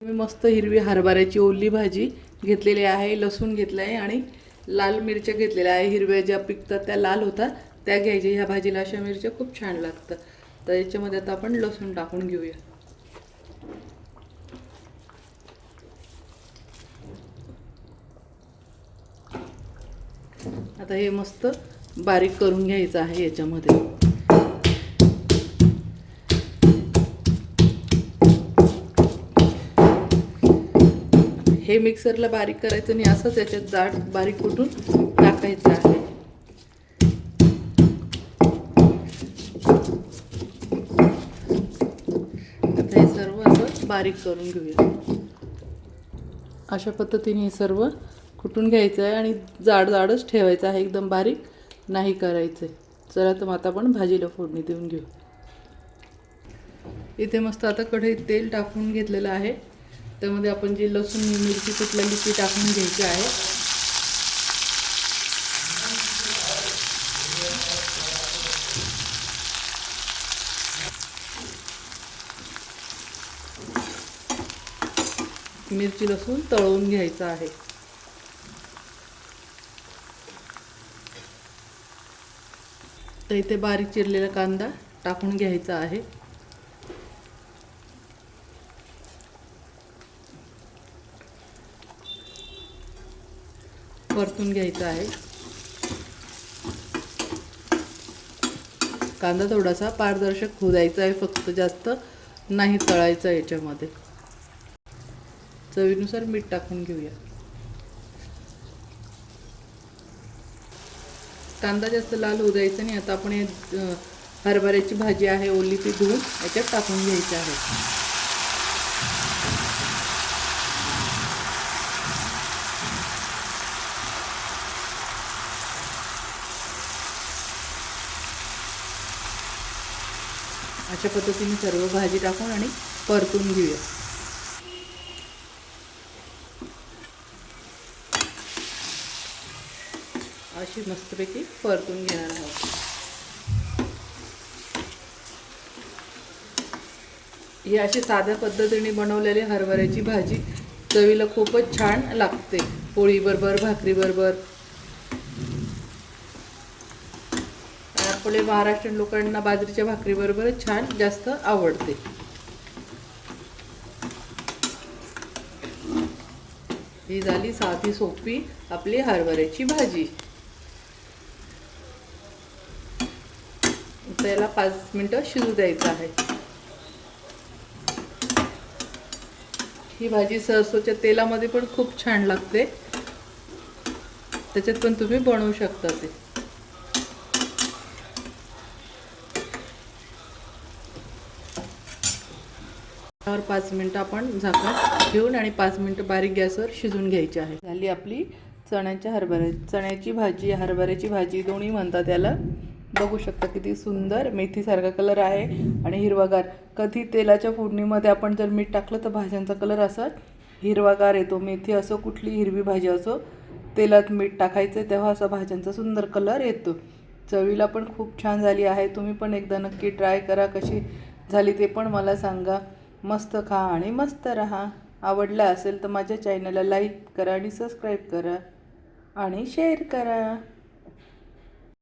मी मस्त हिरवी हरभऱ्याची ओली भाजी घेतलेली आहे, लसूण घेतलं आहे आणि लाल मिरच्या घेतलेल्या आहे. हिरव्या ज्या पिकतात त्या लाल होतात त्या घ्यायच्या. ह्या भाजीला अशा मिरच्या खूप छान लागतात. तर याच्यामध्ये आता आपण लसूण टाकून घेऊया. आता हे मस्त बारीक करून घ्यायचं आहे याच्यामध्ये. हे मिक्सरला बारीक करायचं आणि असंच याच्यात जाड बारीक कुटून टाकायचं आहे. आता हे सर्व असं बारीक करून घेऊया. अशा पद्धतीने हे सर्व कुटून घ्यायचं आहे आणि जाड जाडच ठेवायचं आहे, एकदम बारीक नाही करायचं आहे. चला तर आता आपण भाजीला फोडणी देऊन घेऊ. इथे मस्त आता कढईत तेल टाकून घेतलेलं आहे. त्यामध्ये आपण जी लसूण मिरची कुटलेली ती टाकून घ्यायची आहे. मिरची लसूण तळून घ्यायचं आहे. तर इथे बारीक चिरलेला कांदा टाकून घ्यायचा आहे. परतून घ्यायचा आहे. कांदा थोडासा पारदर्शक होऊ द्यायचा आहे, फक्त जास्त नाही तळायचं. याच्यामध्ये चवीनुसार मीठ टाकून घेऊया. कांदा जास्त लाल होऊ द्यायचा नाही. आता आपण हरभऱ्याची भाजी आहे ओली ती धुवून याच्यात टाकून घ्यायची आहे. अशा पद्धतीने सर्व भाजी टाकून आणि परतून घेऊया. अशी मस्तपैकी परतून घेणार आहोत. ही अशी साध्या पद्धतीने बनवलेली हरभऱ्याची भाजी चवीला खूपच छान लागते. पोळी बरोबर, भाकरी बरोबर. आपले महाराष्ट्रीयन लोकांना बाजरीच्या भाकरी बरोबर छान जास्त आवडते. ही झाली साधी सोपी आपली हरभऱ्याची भाजी. त्याला 5 मिनिटं शिजू द्यायचं आहे. ही भाजी सरसोच्या तेलामध्ये पण खूप छान लागते. त्याच्यात पण तुम्ही बनवू शकता ते. 5 मिनिटं आपण झाकण ठेवून आणि 5 मिनिटं बारीक गॅसवर शिजून घ्यायची आहे. झाली आपली चण्याची भाजी, हरभऱ्याची भाजी दोन्ही म्हणतात त्याला. बघू शकता किती सुंदर मेथीसारखा कलर आहे आणि हिरवागार. कधी तेलाच्या फोडणीमध्ये आपण जर मीठ टाकलं तर भाज्यांचा कलर असा हिरवागार येतो. मेथी असो कुठली हिरवी भाजी असो, तेलात मीठ टाकायचं तेव्हा असा भाज्यांचा सुंदर कलर येतो. चवीला पण खूप छान झाली आहे. तुम्ही पण एकदा नक्की ट्राय करा. कशी झाली ते पण मला सांगा. मस्त खा आणि मस्त रहा. आवडलं असेल तर माझ्या चॅनलला लाईक करा आणि सबस्क्राईब करा आणि शेअर करा.